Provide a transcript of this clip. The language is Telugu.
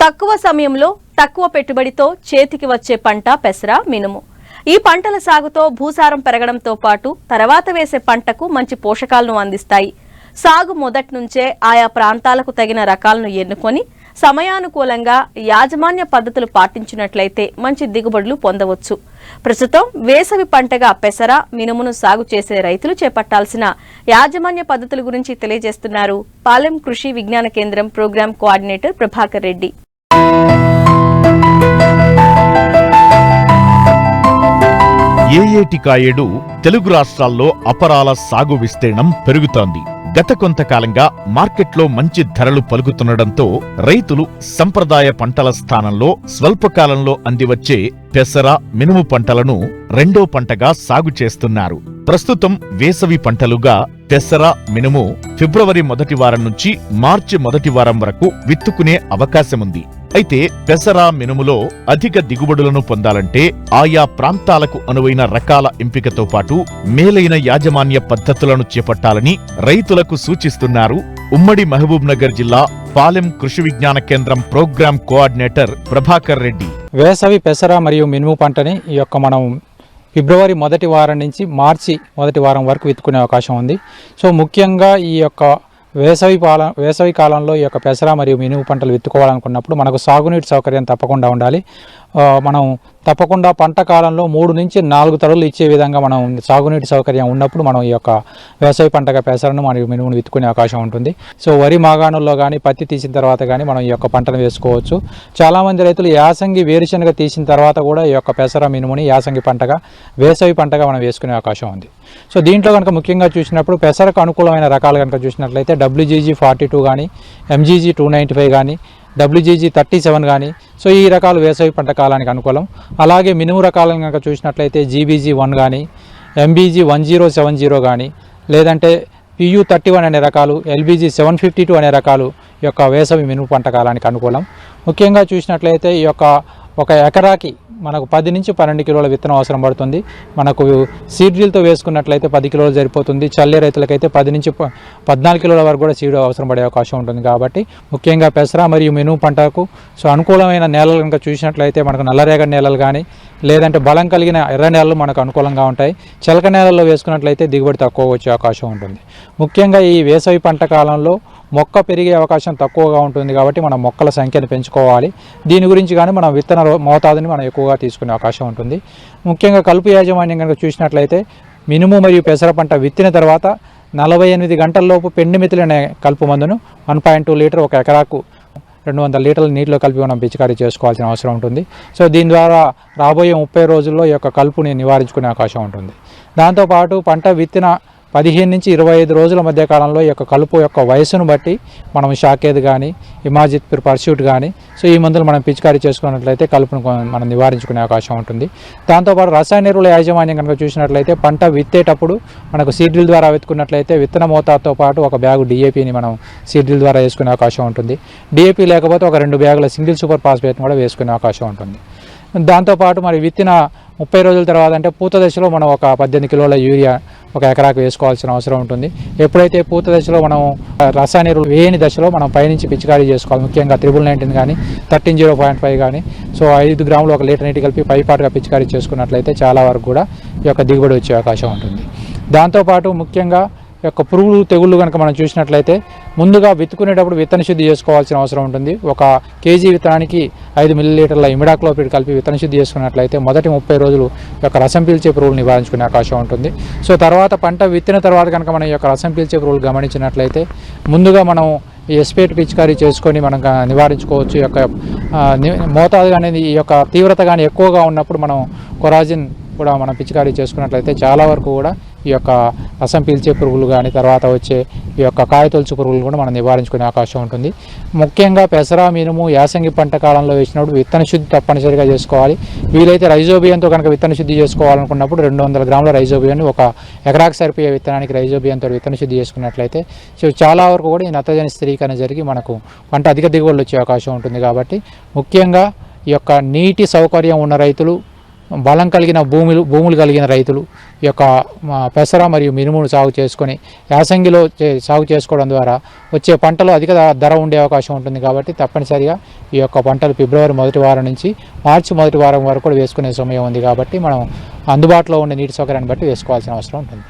తక్కువ సమయంలో తక్కువ పెట్టుబడితో చేతికి వచ్చే పంట పెసర, మినుము. ఈ పంటల సాగుతో భూసారం పెరగడంతో పాటు తర్వాత వేసే పంటకు మంచి పోషకాలను అందిస్తాయి. సాగు మొదటి నుంచే ఆయా ప్రాంతాలకు తగిన రకాలను ఎన్నుకొని సమయానుకూలంగా యాజమాన్య పద్ధతులు పాటించినట్లయితే మంచి దిగుబడులు పొందవచ్చు. ప్రస్తుతం వేసవి పంటగా పెసర, మినుమును సాగు చేసే రైతులు చేపట్టాల్సిన యాజమాన్య పద్ధతుల గురించి తెలియజేస్తున్నారు పాలెం కృషి విజ్ఞాన కేంద్రం ప్రోగ్రాం కోఆర్డినేటర్ ప్రభాకర్ రెడ్డి. ఏయేటి కాయేడు తెలుగు రాష్ట్రాల్లో అపరాల సాగు విస్తీర్ణం పెరుగుతోంది. గత కొంతకాలంగా మార్కెట్లో మంచి ధరలు పలుకుతుండటంతో రైతులు సంప్రదాయ పంటల స్థానంలో స్వల్పకాలంలో అందివచ్చే పెసర, మినుము పంటలను రెండో పంటగా సాగు చేస్తున్నారు. ప్రస్తుతం వేసవి పంటలుగా పెసర, మినుము ఫిబ్రవరి మొదటి వారం నుంచి మార్చి మొదటి వారం వరకు విత్తుకునే అవకాశముంది. అయితే పెసర, మినుములో అధిక దిగుబడులను పొందాలంటే ఆయా ప్రాంతాలకు అనువైన రకాల ఎంపికతో పాటు మేలైన యాజమాన్య పద్ధతులను చేపట్టాలని రైతులకు సూచిస్తున్నారు ఉమ్మడి మహబూబ్ నగర్ జిల్లా పాలెం కృషి విజ్ఞాన కేంద్రం ప్రోగ్రాం కోఆర్డినేటర్ ప్రభాకర్ రెడ్డి. వేసవి పెసర మరియు మినుము పంటని మనం ఫిబ్రవరి మొదటి వారం నుంచి మార్చి మొదటి వారం వరకు విత్తుకునే అవకాశం ఉంది. సో ముఖ్యంగా ఈ వేసవి కాలంలో ఈ పెసర మరియు మినుము పంటలు విత్తుకోవాలనుకున్నప్పుడు మనకు సాగునీటి సౌకర్యం తప్పకుండా ఉండాలి. మనం తప్పకుండా పంట కాలంలో 3 నుంచి 4 తడులు ఇచ్చే విధంగా మనం సాగునీటి సౌకర్యం ఉన్నప్పుడు మనం ఈ వేసవి పంటగా పెసరను మరియు మినుమును విత్తుకునే అవకాశం ఉంటుంది. సో వరి మాగాణుల్లో కానీ పత్తి తీసిన తర్వాత కానీ మనం ఈ పంటను వేసుకోవచ్చు. చాలామంది రైతులు యాసంగి వేరుశనగ తీసిన తర్వాత కూడా ఈ పెసర, మినుముని యాసంగి పంటగా వేసవి పంటగా మనం వేసుకునే అవకాశం ఉంది. సో దీంట్లో కనుక ముఖ్యంగా చూసినప్పుడు పెసరకు అనుకూలమైన రకాలు కనుక చూసినట్లయితే WGG 42 కానీ, MGG 295 కానీ, WGG 37 కానీ, సో ఈ రకాలు వేసవి పంట కాలానికి అనుకూలం. అలాగే మినుము రకాలను కనుక చూసినట్లయితే GBG 1 కానీ, MBG 1070 కానీ, లేదంటే PU 31 అనే రకాలు, LBG 752 అనే రకాలు ఈ వేసవి మినుము పంట కాలానికి అనుకూలం. ముఖ్యంగా చూసినట్లయితే ఈ ఒక ఎకరాకి మనకు 10 నుంచి 12 కిలోల విత్తనం అవసరం పడుతుంది. మనకు సీడ్ డ్రిల్తో వేసుకున్నట్లయితే 10 కిలోలు సరిపోతుంది. చల్లే రైతులకైతే 10 నుంచి 14 కిలోల వరకు కూడా సీడ్ అవసరం పడే అవకాశం ఉంటుంది. కాబట్టి ముఖ్యంగా పెసర మరియు మినుము పంటకు అనుకూలమైన నేలలు కనుక చూసినట్లయితే మనకు నల్లరేగడి నేలలు కానీ, లేదంటే బలం కలిగిన ఎర్ర నేలలు మనకు అనుకూలంగా ఉంటాయి. చెలక నేలల్లో వేసుకున్నట్లయితే దిగుబడి తక్కువ వచ్చే అవకాశం ఉంటుంది. ముఖ్యంగా ఈ వేసవి పంట కాలంలో మొక్క పెరిగే అవకాశం తక్కువగా ఉంటుంది. కాబట్టి మనం మొక్కల సంఖ్యను పెంచుకోవాలి. దీని గురించి కానీ మనం విత్తన మోతాదుని మనం ఎక్కువగా తీసుకునే అవకాశం ఉంటుంది. ముఖ్యంగా కలుపు యాజమాన్యం కనుక చూసినట్లయితే మినుము మరియు పెసర పంట విత్తిన తర్వాత 48 గంటల్లోపు పెండిమిథిలిన్ అనే కలుపు మందును 1.2 లీటర్ ఒక ఎకరాకు 200 లీటర్ల నీటిలో కలిపి మనం పిచికారీ చేసుకోవాల్సిన అవసరం ఉంటుంది. సో దీని ద్వారా రాబోయే 30 రోజుల్లో ఈ కలుపుని నివారించుకునే అవకాశం ఉంటుంది. దాంతోపాటు పంట విత్తిన 15 నుంచి 25 రోజుల మధ్య కాలంలో ఈ కలుపు వయసును బట్టి మనం షాకేద్ కానీ, ఇమాజిత్ పర్స్యూట్ కానీ, సో ఈ మందులు మనం పిచికారీ చేసుకున్నట్లయితే కలుపును మనం నివారించుకునే అవకాశం ఉంటుంది. దాంతోపాటు రసాయన ఎరువుల యాజమాన్యం కనుక చూసినట్లయితే పంట విత్తేటప్పుడు మనకు సీడ్ డ్రిల్ ద్వారా విత్తుకున్నట్లయితే విత్తన మోతాదుతో పాటు ఒక బ్యాగు DAPని మనం సీడ్ డ్రిల్ ద్వారా వేసుకునే అవకాశం ఉంటుంది. DAP లేకపోతే ఒక 2 బ్యాగుల సింగిల్ సూపర్ ఫాస్ఫేట్ని కూడా వేసుకునే అవకాశం ఉంటుంది. దాంతోపాటు మరి విత్తిన 30 రోజుల తర్వాత అంటే పూత దశలో మనం ఒక 18 కిలోల యూరియా ఒక ఎకరాకు వేసుకోవాల్సిన అవసరం ఉంటుంది. ఎప్పుడైతే పూత దశలో మనం రసాయన ఎరువులు వేయని దశలో మనం పైనుంచి పిచికారీ చేసుకోవాలి. ముఖ్యంగా 1919 కానీ, 13-0.5 కానీ, సో 5 గ్రాములు 1 లీటర్ నీటి కలిపి పైపాటుగా పిచికారీ చేసుకున్నట్లయితే చాలా వరకు కూడా ఈ దిగుబడి వచ్చే అవకాశం ఉంటుంది. దాంతోపాటు ముఖ్యంగా పురుగులు, తెగుళ్ళు కనుక మనం చూసినట్లయితే ముందుగా విత్తుకునేటప్పుడు విత్తన శుద్ధి చేసుకోవాల్సిన అవసరం ఉంటుంది. 1 కేజీ విత్తనానికి 5 మిల్లీలీటర్ల ఇమిడాక్లోపిడ్ కలిపి విత్తన శుద్ధి చేసుకున్నట్లయితే మొదటి 30 రోజులు రసం పీల్చే పురుగులు నివారించుకునే అవకాశం ఉంటుంది. సో తర్వాత పంట విత్తిన తర్వాత కనుక మనం రసం పీల్చే పురుగులు గమనించినట్లయితే ముందుగా మనం ఈ ఎస్పేట్ పిచికారీ చేసుకొని మనం నివారించుకోవచ్చు. మోతాదు అనేది ఈ తీవ్రత కానీ ఎక్కువగా ఉన్నప్పుడు మనం కొరాజిన్ కూడా మనం పిచికారీ చేసుకున్నట్లయితే చాలా వరకు కూడా ఈ రసం పీల్చే పురుగులు కానీ, తర్వాత వచ్చే ఈ కాయతొలుచు పురుగులు కూడా మనం నివారించుకునే అవకాశం ఉంటుంది. ముఖ్యంగా పెసర, మినుము యాసంగి పంట కాలంలో వేసినప్పుడు విత్తన శుద్ధి తప్పనిసరిగా చేసుకోవాలి. వీలైతే రైజోబియంతో కనుక విత్తన శుద్ధి చేసుకోవాలనుకున్నప్పుడు 200 గ్రాముల రైజోబియాన్ని ఒక ఎకరాకు సరిపోయే విత్తనానికి రైజోబియంతో విత్తన శుద్ధి చేసుకున్నట్లయితే సో చాలా వరకు కూడా ఈ నత్రజని స్థిరీకరణ జరిగి మనకు పంట అధిక దిగుబడులు వచ్చే అవకాశం ఉంటుంది. కాబట్టి ముఖ్యంగా ఈ నీటి సౌకర్యం ఉన్న రైతులు బలం కలిగిన భూములు కలిగిన రైతులు ఈ యొక్క పెసర మరియు మినుమును సాగు చేసుకొని యాసంగిలో సాగు చేసుకోవడం ద్వారా వచ్చే పంటలో అధిక ధర ఉండే అవకాశం ఉంటుంది. కాబట్టి తప్పనిసరిగా ఈ యొక్క పంటలు ఫిబ్రవరి మొదటి వారం నుంచి మార్చి మొదటి వారం వరకు కూడా వేసుకునే సమయం ఉంది. కాబట్టి మనం అందుబాటులో ఉండే నీటి సౌకర్యాన్ని బట్టి వేసుకోవాల్సిన అవసరం ఉంటుంది.